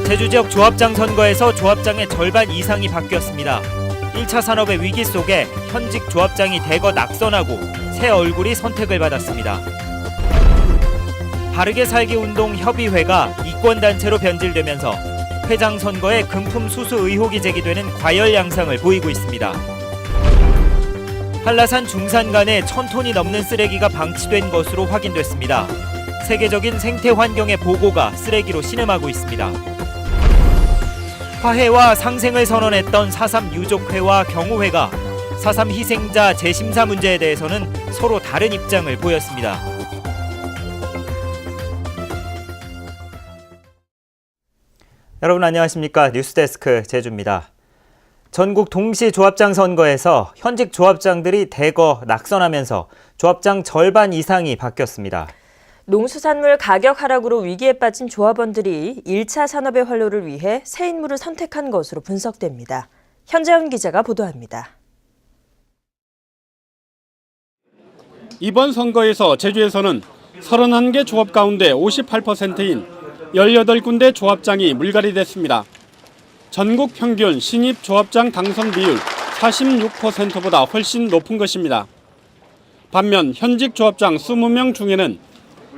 제주 지역 조합장 선거에서 조합장의 절반 이상이 바뀌었습니다. 1차 산업의 위기 속에 현직 조합장이 대거 낙선하고 새 얼굴이 선택을 받았습니다. 바르게 살기 운동 협의회가 이권단체로 변질되면서 회장 선거에 금품 수수 의혹이 제기되는 과열 양상을 보이고 있습니다. 한라산 중산간에 1000톤이 넘는 쓰레기가 방치된 것으로 확인됐습니다. 세계적인 생태 환경의 보고가 쓰레기로 신음하고 있습니다. 화해와 상생을 선언했던 4.3 유족회와 경우회가 4.3 희생자 재심사 문제에 대해서는 서로 다른 입장을 보였습니다. 여러분 안녕하십니까? 뉴스데스크 제주입니다. 전국 동시 조합장 선거에서 현직 조합장들이 대거 낙선하면서 조합장 절반 이상이 바뀌었습니다. 농수산물 가격 하락으로 위기에 빠진 조합원들이 1차 산업의 활로를 위해 새 인물을 선택한 것으로 분석됩니다. 현재훈 기자가 보도합니다. 이번 선거에서 제주에서는 31개 조합 가운데 58%인 18군데 조합장이 물갈이 됐습니다. 전국 평균 신입 조합장 당선 비율 46%보다 훨씬 높은 것입니다. 반면 현직 조합장 20명 중에는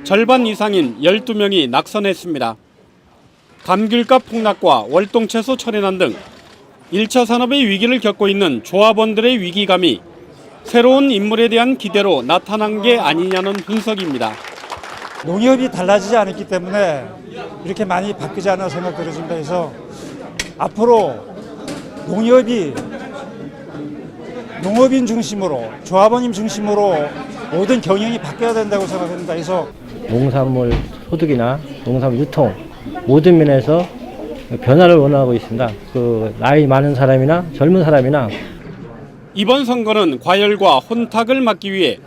절반 이상인 12명이 낙선했습니다. 감귤값 폭락과 월동채소 철회난 등 1차 산업의 위기를 겪고 있는 조합원들의 위기감이 새로운 인물에 대한 기대로 나타난 게 아니냐는 분석입니다. 농협이 달라지지 않았기 때문에 이렇게 많이 바뀌지 않아 생각 들어진다 해서 앞으로 농협이 농업인 중심으로 조합원님 중심으로 모든 경영이 바뀌어야 된다고 생각합니다. 해서 농산물 소득이나 농산물 유통 모든 면에서 변화를 원하고 있습니다. 나이 많은 사람이나 젊은 사람이나 이번 선거는 과열과 혼탁을 막기 위해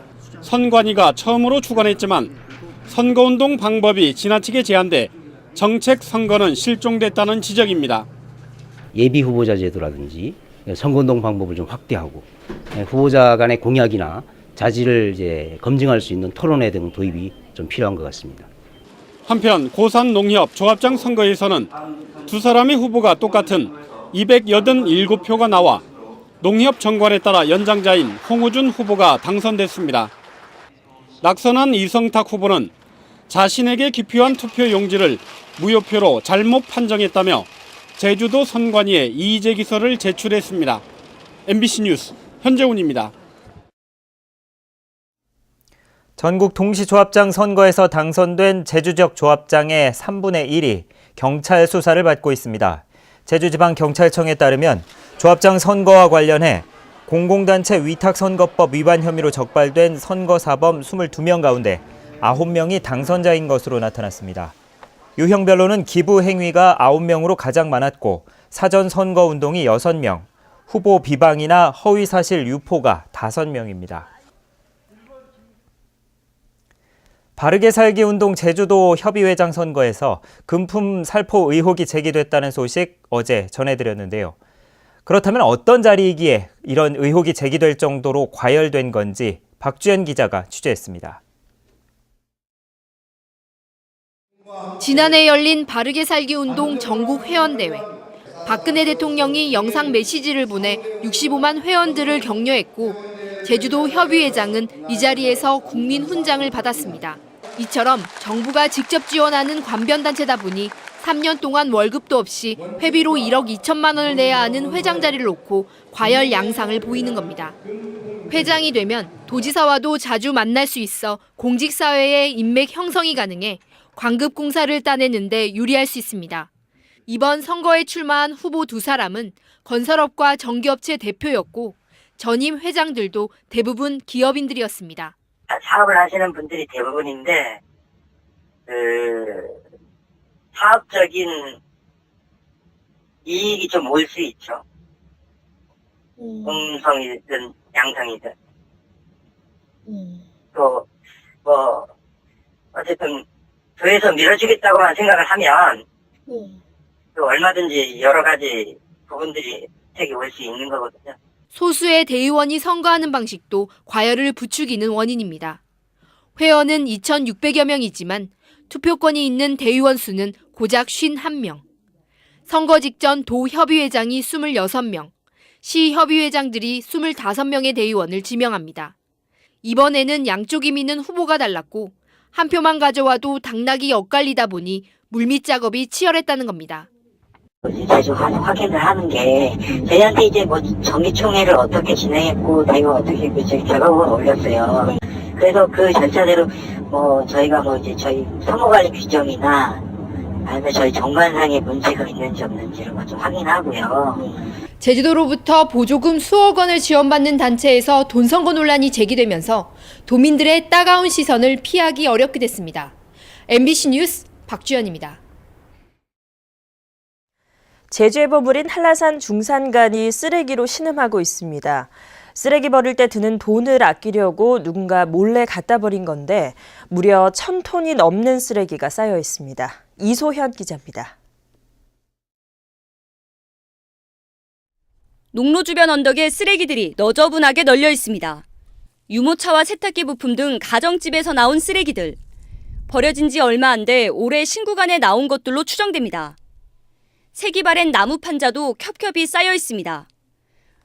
선관위가 처음으로 주관했지만 선거운동 방법이 지나치게 제한돼 정책 선거는 실종됐다는 지적입니다. 예비 후보자 제도라든지 선거운동 방법을 좀 확대하고 후보자 간의 공약이나 자질을 이제 검증할 수 있는 토론회 등 도입이 좀 필요한 것 같습니다. 한편 고산농협 조합장 선거에서는 두 사람의 후보가 똑같은 287표가 나와 농협 정관에 따라 연장자인 홍우준 후보가 당선됐습니다. 낙선한 이성탁 후보는 자신에게 기표한 투표 용지를 무효표로 잘못 판정했다며 제주도 선관위에 이의제 기서를 제출했습니다. MBC 뉴스 현재훈입니다. 전국 동시 조합장 선거에서 당선된 제주 지역 조합장의 3분의 1이 경찰 수사를 받고 있습니다. 제주지방경찰청에 따르면 조합장 선거와 관련해 공공단체 위탁선거법 위반 혐의로 적발된 선거사범 22명 가운데 9명이 당선자인 것으로 나타났습니다. 유형별로는 기부 행위가 9명으로 가장 많았고 사전 선거운동이 6명, 후보 비방이나 허위사실 유포가 5명입니다. 바르게 살기 운동 제주도 협의회장 선거에서 금품 살포 의혹이 제기됐다는 소식 어제 전해드렸는데요. 그렇다면 어떤 자리이기에 이런 의혹이 제기될 정도로 과열된 건지 박주연 기자가 취재했습니다. 지난해 열린 바르게 살기 운동 전국 회원대회. 박근혜 대통령이 영상 메시지를 보내 65만 회원들을 격려했고 제주도 협의회장은 이 자리에서 국민 훈장을 받았습니다. 이처럼 정부가 직접 지원하는 관변단체다 보니 3년 동안 월급도 없이 회비로 1억 2천만 원을 내야 하는 회장 자리를 놓고 과열 양상을 보이는 겁니다. 회장이 되면 도지사와도 자주 만날 수 있어 공직사회의 인맥 형성이 가능해 관급공사를 따내는데 유리할 수 있습니다. 이번 선거에 출마한 후보 두 사람은 건설업과 전기업체 대표였고 전임 회장들도 대부분 기업인들이었습니다. 사업을 하시는 분들이 대부분인데 사업적인 이익이 좀 올 수 있죠. 음성이든 양성이든. 또 뭐 어쨌든 조에서 밀어주겠다고만 생각을 하면 또 얼마든지 여러 가지 부분들이 혜택이 올 수 있는 거거든요. 소수의 대의원이 선거하는 방식도 과열을 부추기는 원인입니다. 회원은 2,600여 명이지만 투표권이 있는 대의원 수는 고작 51명. 선거 직전 도 협의회장이 26명, 시 협의회장들이 25명의 대의원을 지명합니다. 이번에는 양쪽이 미는 후보가 달랐고 한 표만 가져와도 당락이 엇갈리다 보니 물밑 작업이 치열했다는 겁니다. 자주 확인을 하는 게 저희한테 이제 뭐 정기총회를 어떻게 진행했고 내가 어떻게 결과물을 올렸어요. 그래서 그 절차대로 뭐 저희가 뭐 이제 저희 사무관리 규정이나 아니면 저희 정관상에 문제가 있는지 없는지를 좀 확인하고요. 제주도로부터 보조금 수억 원을 지원받는 단체에서 돈 선거 논란이 제기되면서 도민들의 따가운 시선을 피하기 어렵게 됐습니다. MBC 뉴스 박주연입니다. 제주에 버무린 한라산 중산간이 쓰레기로 신음하고 있습니다. 쓰레기 버릴 때 드는 돈을 아끼려고 누군가 몰래 갖다 버린 건데 무려 1,000톤이 넘는 쓰레기가 쌓여 있습니다. 이소현 기자입니다. 농로 주변 언덕에 쓰레기들이 너저분하게 널려 있습니다. 유모차와 세탁기 부품 등 가정집에서 나온 쓰레기들. 버려진 지 얼마 안 돼 올해 신구간에 나온 것들로 추정됩니다. 색이 바랜 나무 판자도 겹겹이 쌓여 있습니다.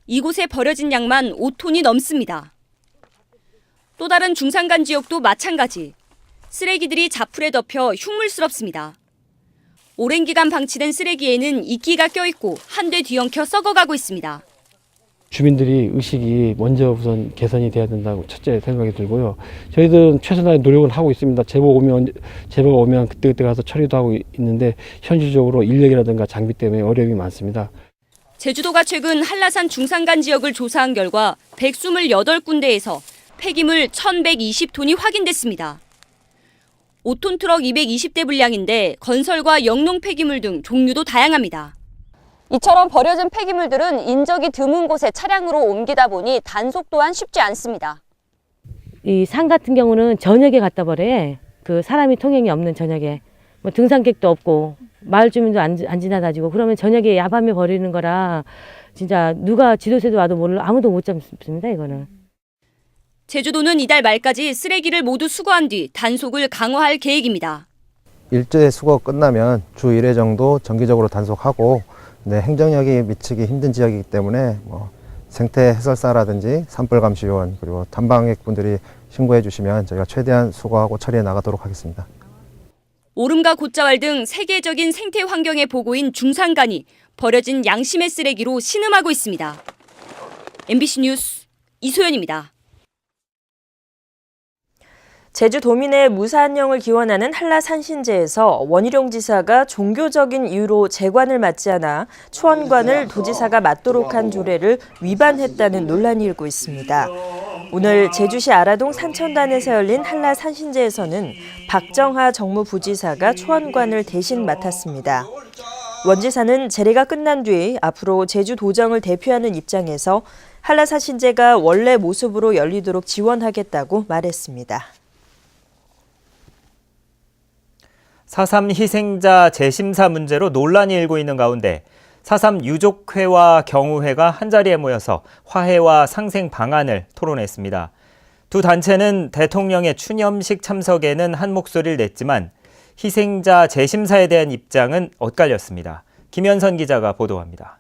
이곳에 버려진 양만 5톤이 넘습니다. 또 다른 중산간 지역도 마찬가지. 쓰레기들이 자풀에 덮여 흉물스럽습니다. 오랜 기간 방치된 쓰레기에는 이끼가 껴있고 한데 뒤엉켜 썩어가고 있습니다. 주민들이 의식이 먼저 우선 개선이 돼야 된다고 첫째 생각이 들고요. 저희들은 최선의 노력은 하고 있습니다. 제보가 오면 그때 가서 처리도 하고 있는데 현실적으로 인력이라든가 장비 때문에 어려움이 많습니다. 제주도가 최근 한라산 중산간 지역을 조사한 결과 128군데에서 폐기물 1,120톤이 확인됐습니다. 5톤 트럭 220대 분량인데 건설과 영농 폐기물 등 종류도 다양합니다. 이처럼 버려진 폐기물들은 인적이 드문 곳에 차량으로 옮기다 보니 단속 또한 쉽지 않습니다. 이 산 같은 경우는 저녁에 갖다 버려요. 그 사람이 통행이 없는 저녁에. 뭐 등산객도 없고 마을 주민도 안 지나다니고 그러면 저녁에 야밤에 버리는 거라 진짜 누가 지도새도 와도 몰라 아무도 못 잡습니다, 이거는. 제주도는 이달 말까지 쓰레기를 모두 수거한 뒤 단속을 강화할 계획입니다. 일제 수거 끝나면 주 1회 정도 정기적으로 단속하고 행정력이 미치기 힘든 지역이기 때문에 생태 해설사라든지 산불 감시 요원 그리고 탐방객분들이 신고해 주시면 저희가 최대한 수거하고 처리해 나가도록 하겠습니다. 오름과 곶자왈 등 세계적인 생태 환경의 보고인 중산간이 버려진 양심의 쓰레기로 신음하고 있습니다. MBC 뉴스 이소연입니다. 제주도민의 무사안녕을 기원하는 한라산신제에서 원희룡 지사가 종교적인 이유로 제관을 맡지 않아 초원관을 도지사가 맡도록 한 조례를 위반했다는 논란이 일고 있습니다. 오늘 제주시 아라동 산천단에서 열린 한라산신제에서는 박정하 정무부지사가 초원관을 대신 맡았습니다. 원 지사는 제례가 끝난 뒤 앞으로 제주도정을 대표하는 입장에서 한라산신제가 원래 모습으로 열리도록 지원하겠다고 말했습니다. 4.3 희생자 재심사 문제로 논란이 일고 있는 가운데 4.3 유족회와 경우회가 한자리에 모여서 화해와 상생 방안을 토론했습니다. 두 단체는 대통령의 추념식 참석에는 한 목소리를 냈지만 희생자 재심사에 대한 입장은 엇갈렸습니다. 김현선 기자가 보도합니다.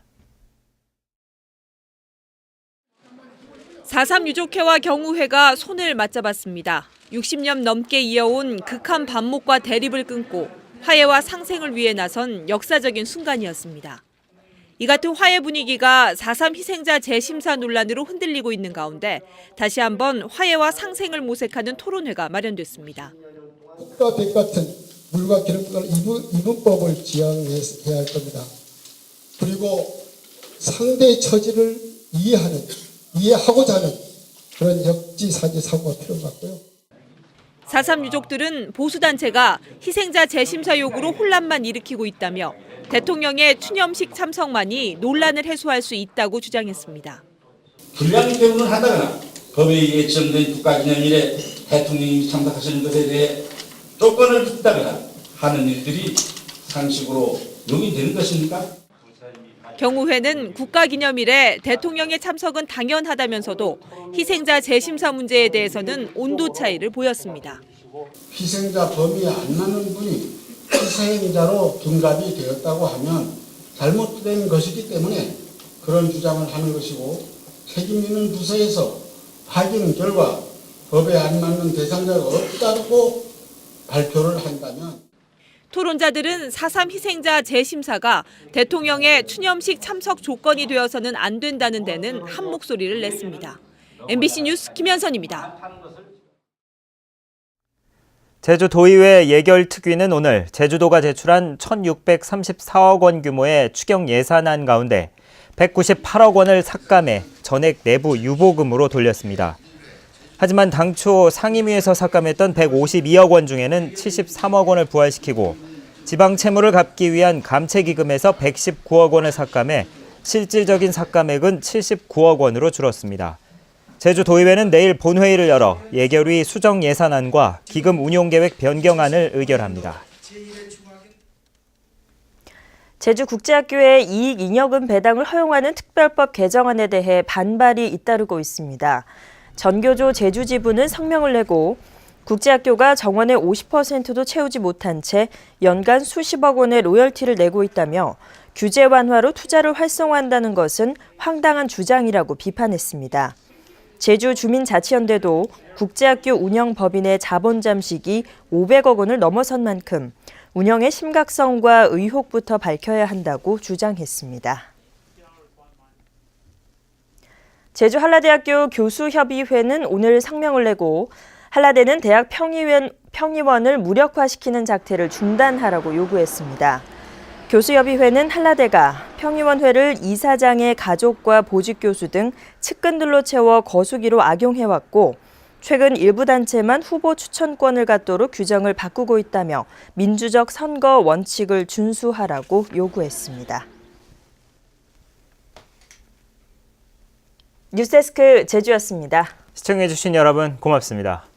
4.3 유족회와 경우회가 손을 맞잡았습니다. 60년 넘게 이어온 극한 반목과 대립을 끊고 화해와 상생을 위해 나선 역사적인 순간이었습니다. 이 같은 화해 분위기가 4.3 희생자 재심사 논란으로 흔들리고 있는 가운데 다시 한번 화해와 상생을 모색하는 토론회가 마련됐습니다. 국가 백 같은 물과 기름과 이분법을 지향해야 할 겁니다. 그리고 상대의 처지를 이해하고자 하는 그런 역지사지 사고가 필요한 것 같고요. 4.3 유족들은 보수단체가 희생자 재심사 요구로 혼란만 일으키고 있다며 대통령의 추념식 참석만이 논란을 해소할 수 있다고 주장했습니다. 불량 때문을 하다거나 법에 의해 지정된 국가기념일에 대통령이 참석하시는 것에 대해 조건을 긋다거나 하는 일들이 상식으로 용인되는 것입니까? 경우회는 국가기념일에 대통령의 참석은 당연하다면서도 희생자 재심사 문제에 대해서는 온도 차이를 보였습니다. 희생자 범위에 안 맞는 분이 희생자로 둔갑이 되었다고 하면 잘못된 것이기 때문에 그런 주장을 하는 것이고 책임 있는 부서에서 확인 결과 법에 안 맞는 대상자가 없다고 발표를 한다면 토론자들은 4.3 희생자 재심사가 대통령의 추념식 참석 조건이 되어서는 안 된다는 데는 한 목소리를 냈습니다. MBC 뉴스 김현선입니다. 제주도의회 예결특위는 오늘 제주도가 제출한 1,634억 원 규모의 추경 예산안 가운데 198억 원을 삭감해 전액 내부 유보금으로 돌렸습니다. 하지만 당초 상임위에서 삭감했던 152억 원 중에는 73억 원을 부활시키고 지방 채무를 갚기 위한 감채기금에서 119억 원을 삭감해 실질적인 삭감액은 79억 원으로 줄었습니다. 제주도의회는 내일 본회의를 열어 예결위 수정 예산안과 기금 운용계획 변경안을 의결합니다. 제주국제학교의 이익 잉여금 배당을 허용하는 특별법 개정안에 대해 반발이 잇따르고 있습니다. 전교조 제주지부는 성명을 내고 국제학교가 정원의 50%도 채우지 못한 채 연간 수십억 원의 로열티를 내고 있다며 규제 완화로 투자를 활성화한다는 것은 황당한 주장이라고 비판했습니다. 제주주민자치연대도 국제학교 운영법인의 자본 잠식이 500억 원을 넘어선 만큼 운영의 심각성과 의혹부터 밝혀야 한다고 주장했습니다. 제주한라대학교 교수협의회는 오늘 성명을 내고 한라대는 대학 평의원을 무력화시키는 작태를 중단하라고 요구했습니다. 교수협의회는 한라대가 평의원회를 이사장의 가족과 보직교수 등 측근들로 채워 거수기로 악용해왔고 최근 일부 단체만 후보 추천권을 갖도록 규정을 바꾸고 있다며 민주적 선거 원칙을 준수하라고 요구했습니다. 뉴스데스크 제주였습니다. 시청해주신 여러분 고맙습니다.